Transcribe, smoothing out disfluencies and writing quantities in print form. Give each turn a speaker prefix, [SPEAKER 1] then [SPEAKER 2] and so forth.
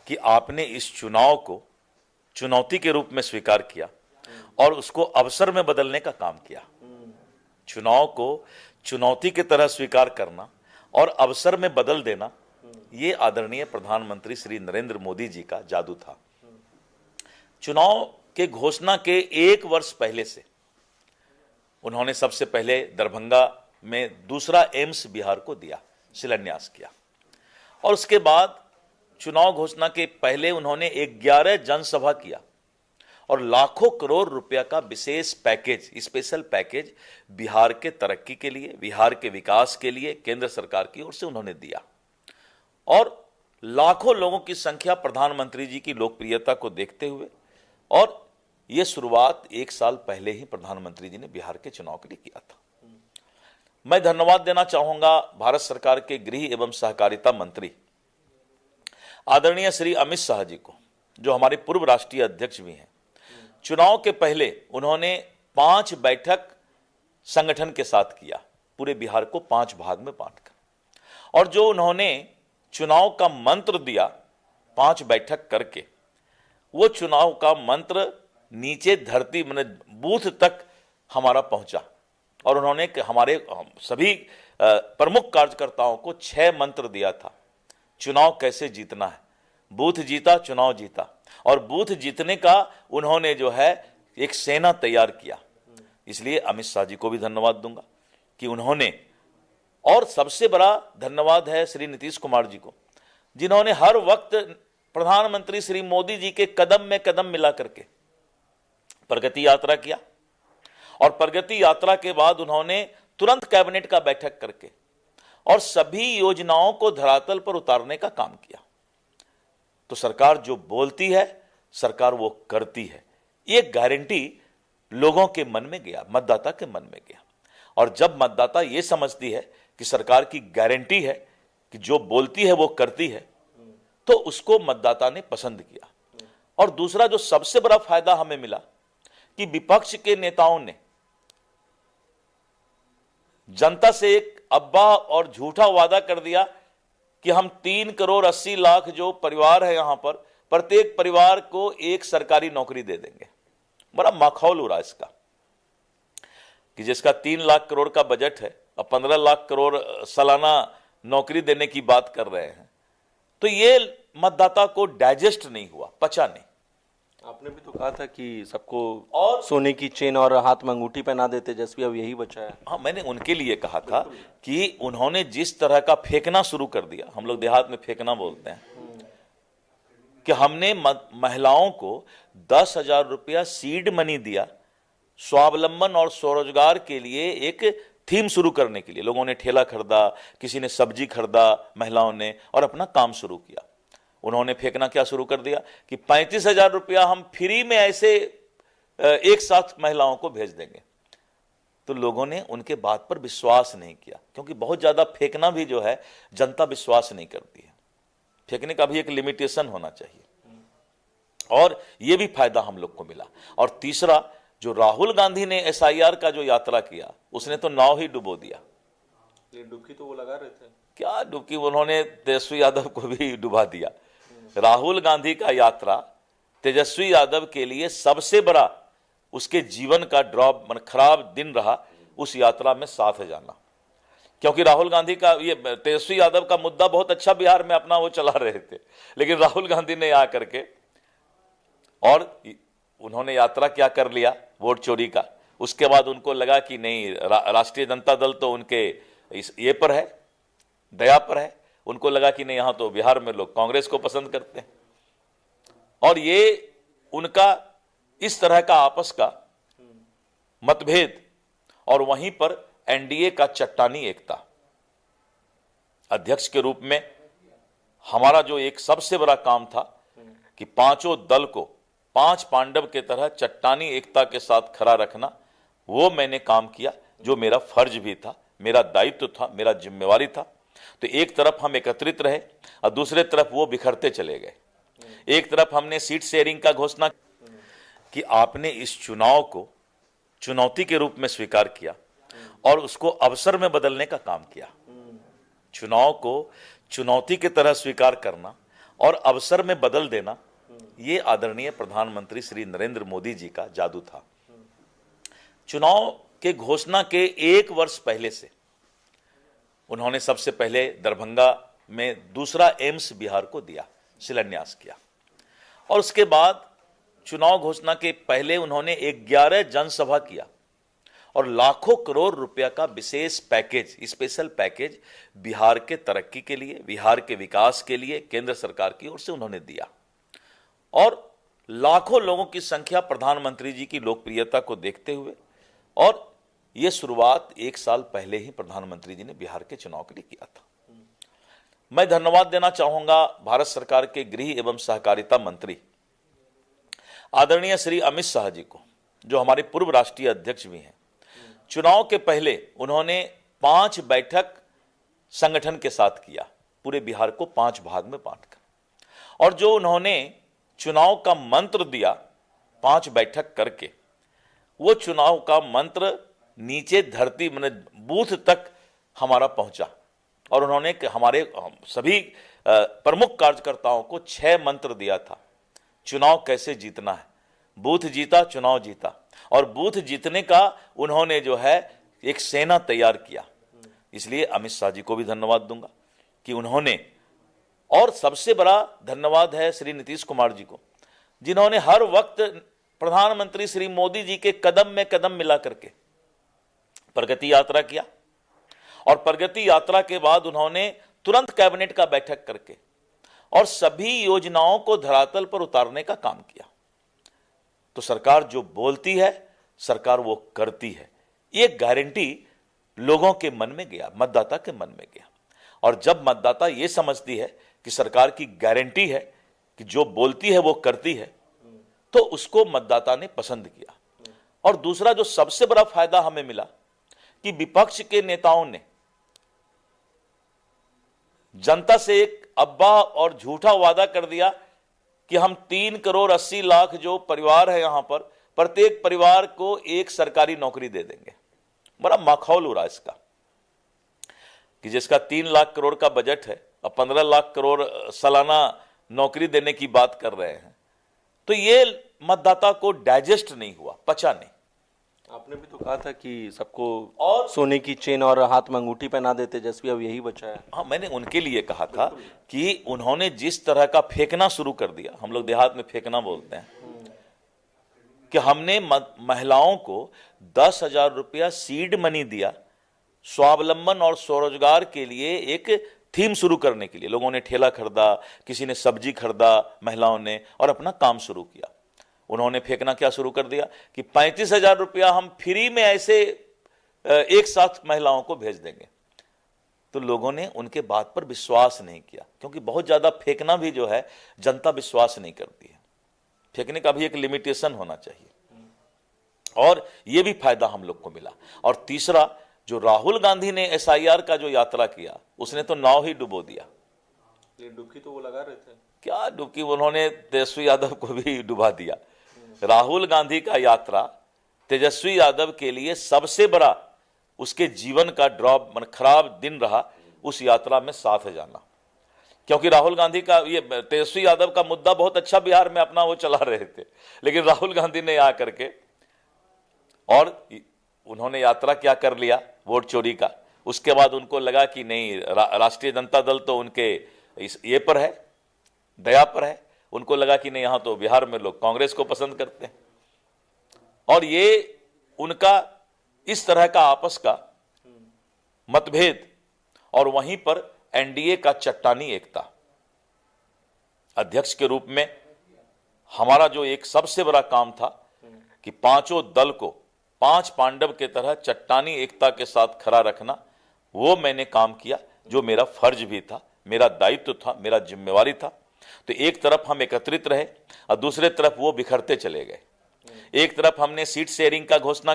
[SPEAKER 1] कि आपने इस चुनाव को चुनौती के रूप में स्वीकार किया और उसको अवसर में बदलने का काम किया। चुनाव को चुनौती की तरह स्वीकार करना और अवसर में बदल देना, ये आदरणीय प्रधानमंत्री श्री नरेंद्र मोदी जी का जादू था। चुनाव के घोषणा के 1 वर्ष पहले से उन्होंने सबसे पहले दरभंगा में दूसरा एम्स बिहार को दिया, शिलान्यास किया, और उसके बाद चुनाव घोषणा के पहले उन्होंने 11 जनसभा किया और लाखों करोड़ रुपया का विशेष पैकेज, स्पेशल पैकेज बिहार के तरक्की के लिए, बिहार के विकास के लिए केंद्र सरकार की ओर से उन्होंने दिया। और लाखों लोगों की संख्या प्रधानमंत्री जी की लोकप्रियता को देखते हुए, और यह शुरुआत 1 साल पहले ही प्रधानमंत्री जी ने बिहार के चुनाव के लिए किया था। मैं धन्यवाद देना चाहूंगा भारत सरकार के गृह एवं सहकारिता मंत्री आदरणीय श्री अमित शाह जी को, जो हमारे पूर्व राष्ट्रीय अध्यक्ष भी हैं। चुनाव के पहले उन्होंने 5 बैठक संगठन के साथ किया, पूरे बिहार को 5 भाग में बांटकर, और जो उन्होंने चुनाव का मंत्र दिया 5 बैठक करके, वो चुनाव का मंत्र नीचे धरती माने बूथ तक हमारा पहुंचा। और उन्होंने हमारे सभी प्रमुख कार्यकर्ताओं को 6 मंत्र दिया था। चुनाव कैसे जीतना है, बूथ जीता चुनाव जीता, और बूथ जीतने का उन्होंने जो है एक सेना तैयार किया। इसलिए अमित शाह जी को भी धन्यवाद दूंगा कि उन्होंने, और सबसे बड़ा धन्यवाद है श्री नीतीश कुमार जी को, जिन्होंने हर वक्त प्रधानमंत्री श्री मोदी जी के कदम में कदम मिला करके प्रगति यात्रा किया, और प्रगति यात्रा के बाद उन्होंने तुरंत कैबिनेट का बैठक करके और सभी योजनाओं को धरातल पर उतारने का काम किया। तो सरकार जो बोलती है सरकार वो करती है, ये गारंटी लोगों के मन में गया, मतदाता के मन में गया। और जब मतदाता ये समझती है कि सरकार की गारंटी है कि जो बोलती है वो करती है, तो उसको मतदाता ने पसंद किया। और दूसरा जो सबसे बड़ा फायदा हमें मिला कि विपक्ष के नेताओं ने जनता से एक अब्बा और झूठा वादा कर दिया कि हम 3 करोड़ 80 लाख जो परिवार है यहां पर, प्रत्येक परिवार को एक सरकारी नौकरी दे देंगे। बड़ा माखौल हो रहा है इसका कि जिसका 3 लाख करोड़ का बजट है और 15 लाख करोड़ सालाना नौकरी देने की बात कर रहे हैं, तो ये मतदाता को डाइजेस्ट नहीं हुआ, पचा नहीं।
[SPEAKER 2] आपने भी तो कहा था कि सबको और सोने की चेन और हाथ में अंगूठी पहना देते, जैसे अब यही बचा है।
[SPEAKER 1] हाँ, मैंने उनके लिए कहा था कि उन्होंने जिस तरह का फेंकना शुरू कर दिया, हम लोग देहात में फेंकना बोलते हैं, कि हमने महिलाओं को 10,000 रुपया सीड मनी दिया स्वावलंबन और स्वरोजगार के लिए, एक थीम शुरू करने के लिए। लोगों ने ठेला खरीदा, किसी ने सब्जी खरीदा महिलाओं ने, और अपना काम शुरू किया। उन्होंने फेंकना क्या शुरू कर दिया कि 35,000 रुपया हम फ्री में ऐसे एक साथ महिलाओं को भेज देंगे। तो लोगों ने उनके बात पर विश्वास नहीं किया, क्योंकि बहुत ज्यादा फेंकना भी जो है जनता विश्वास नहीं करती है। फेंकने का भी एक लिमिटेशन होना चाहिए, और यह भी फायदा हम लोग को मिला। और तीसरा, जो राहुल गांधी ने SIR का जो यात्रा किया, उसने तो नाव ही डुबो दिया।
[SPEAKER 2] डुबकी तो वो लगा रहे थे,
[SPEAKER 1] क्या डुबकी, उन्होंने तेजस्वी यादव को भी डुबा दिया। राहुल गांधी का यात्रा तेजस्वी यादव के लिए सबसे बड़ा उसके जीवन का ड्रॉप, खराब दिन रहा उस यात्रा में साथ जाना। क्योंकि राहुल गांधी का, ये तेजस्वी यादव का मुद्दा बहुत अच्छा बिहार में अपना वो चला रहे थे, लेकिन राहुल गांधी ने आकर के, और उन्होंने यात्रा क्या कर लिया, वोट चोरी का। उसके बाद उनको लगा कि नहीं, राष्ट्रीय जनता दल तो उनके ये पर है, दया पर है। उनको लगा कि नहीं, यहां तो बिहार में लोग कांग्रेस को पसंद करते हैं। और ये उनका इस तरह का आपस का मतभेद, और वहीं पर NDA का चट्टानी एकता। अध्यक्ष के रूप में हमारा जो एक सबसे बड़ा काम था कि पांचों दल को 5 पांडव के तरह चट्टानी एकता के साथ खड़ा रखना, वो मैंने काम किया, जो मेरा फर्ज भी था, मेरा दायित्व था, मेरा जिम्मेवारी था। तो एक तरफ हम एकत्रित रहे और दूसरे तरफ वो बिखरते चले गए। एक तरफ हमने सीट शेयरिंग का घोषणा कि आपने इस चुनाव को चुनौती के रूप में स्वीकार किया और उसको अवसर में बदलने का काम किया। चुनाव को चुनौती की तरह स्वीकार करना और अवसर में बदल देना, ये आदरणीय प्रधानमंत्री श्री नरेंद्र मोदी जी का जादू था। चुनाव के घोषणा के 1 वर्ष पहले से उन्होंने सबसे पहले दरभंगा में दूसरा एम्स बिहार को दिया, शिलान्यास किया, और उसके बाद चुनाव घोषणा के पहले उन्होंने 11 जनसभा किया और लाखों करोड़ रुपया का विशेष पैकेज, स्पेशल पैकेज बिहार के तरक्की के लिए, बिहार के विकास के लिए केंद्र सरकार की ओर से उन्होंने दिया। और लाखों लोगों की संख्या प्रधानमंत्री जी की लोकप्रियता को देखते हुए, और यह शुरुआत 1 साल पहले ही प्रधानमंत्री जी ने बिहार के चुनाव के लिए किया था। मैं धन्यवाद देना चाहूंगा भारत सरकार के गृह एवं सहकारिता मंत्री आदरणीय श्री अमित शाह जी को, जो हमारे पूर्व राष्ट्रीय अध्यक्ष भी हैं। चुनाव के पहले उन्होंने 5 बैठक संगठन के साथ किया, पूरे बिहार को 5 भाग में बांटकर, और जो उन्होंने चुनाव का मंत्र दिया 5 बैठक करके, वो चुनाव का मंत्र नीचे धरती माने बूथ तक हमारा पहुंचा। और उन्होंने हमारे सभी प्रमुख कार्यकर्ताओं को 6 मंत्र दिया था। चुनाव कैसे जीतना है, बूथ जीता चुनाव जीता, और बूथ जीतने का उन्होंने जो है एक सेना तैयार किया। इसलिए अमित शाह जी को भी धन्यवाद दूंगा कि उन्होंने, और सबसे बड़ा धन्यवाद है श्री नीतीश कुमार जी को, जिन्होंने हर वक्त प्रधानमंत्री श्री मोदी जी के कदम में कदम मिला करके प्रगति यात्रा किया, और प्रगति यात्रा के बाद उन्होंने तुरंत कैबिनेट का बैठक करके और सभी योजनाओं को धरातल पर उतारने का काम किया। तो सरकार जो बोलती है, सरकार वो करती है, ये गारंटी लोगों के मन में गया, मतदाता के मन में गया। और जब मतदाता ये समझती है कि सरकार की गारंटी है कि जो बोलती है वो करती है, तो उसको मतदाता ने पसंद किया। और दूसरा जो सबसे बड़ा फायदा हमें मिला कि विपक्ष के नेताओं ने जनता से एक अब्बा और झूठा वादा कर दिया कि हम 3 करोड़ 80 लाख जो परिवार है यहां पर, प्रत्येक परिवार को एक सरकारी नौकरी दे देंगे। बड़ा माखौल उड़ा इसका कि जिसका 3 लाख करोड़ का बजट है और 15 लाख करोड़ सालाना नौकरी देने की बात कर रहे हैं, तो ये मतदाता को डाइजेस्ट नहीं हुआ, पचा नहीं।
[SPEAKER 2] आपने भी तो कहा था कि सबको और सोने की चेन और हाथ में अंगूठी पहना देते तेजस्वी, अब यही बचा है।
[SPEAKER 1] हाँ, मैंने उनके लिए कहा था कि उन्होंने जिस तरह का फेंकना शुरू कर दिया, हम लोग देहात में फेंकना बोलते हैं, कि हमने महिलाओं को 10,000 रुपया सीड मनी दिया, स्वावलंबन और स्वरोजगार के लिए एक थीम शुरू करने के लिए। लोगों ने ठेला खरीदा, किसी ने सब्जी खरीदा, महिलाओं ने, और अपना काम शुरू किया। उन्होंने फेंकना क्या शुरू कर दिया कि 35,000 रुपया हम फ्री में ऐसे एक साथ महिलाओं को भेज देंगे। तो लोगों ने उनके बात पर विश्वास नहीं किया, क्योंकि बहुत ज्यादा फेंकना भी जो है जनता विश्वास नहीं करती है। फेंकने का भी एक लिमिटेशन होना चाहिए, और यह भी फायदा हम लोग को मिला। और तीसरा, जो राहुल गांधी ने SIR का जो यात्रा किया, उसने तो नाव ही डुबो दिया।
[SPEAKER 2] डुबकी तो वो लगा रहे थे,
[SPEAKER 1] क्या डुबकी, उन्होंने तेजस्वी यादव को भी डुबा दिया। राहुल गांधी का यात्रा तेजस्वी यादव के लिए सबसे बड़ा उसके जीवन का ड्रॉप, खराब दिन रहा उस यात्रा में साथ जाना। क्योंकि राहुल गांधी का, ये तेजस्वी यादव का मुद्दा बहुत अच्छा बिहार में अपना वो चला रहे थे, लेकिन राहुल गांधी ने आकर के और उन्होंने यात्रा क्या कर लिया, वोट चोरी का। उसके बाद उनको लगा कि नहीं, राष्ट्रीय जनता दल तो उनके ये पर है, दया पर है। उनको लगा कि नहीं, यहां तो बिहार में लोग कांग्रेस को पसंद करते हैं। और ये उनका इस तरह का आपस का मतभेद, और वहीं पर NDA का चट्टानी एकता। अध्यक्ष के रूप में हमारा जो एक सबसे बड़ा काम था कि पांचों दल को 5 पांडव के तरह चट्टानी एकता के साथ खड़ा रखना, वो मैंने काम किया, जो मेरा फर्ज भी था, मेरा दायित्व था, मेरा जिम्मेवारी था। तो एक तरफ हम एकत्रित रहे और दूसरे तरफ वो बिखरते चले गए। एक तरफ हमने सीट शेयरिंग का घोषणा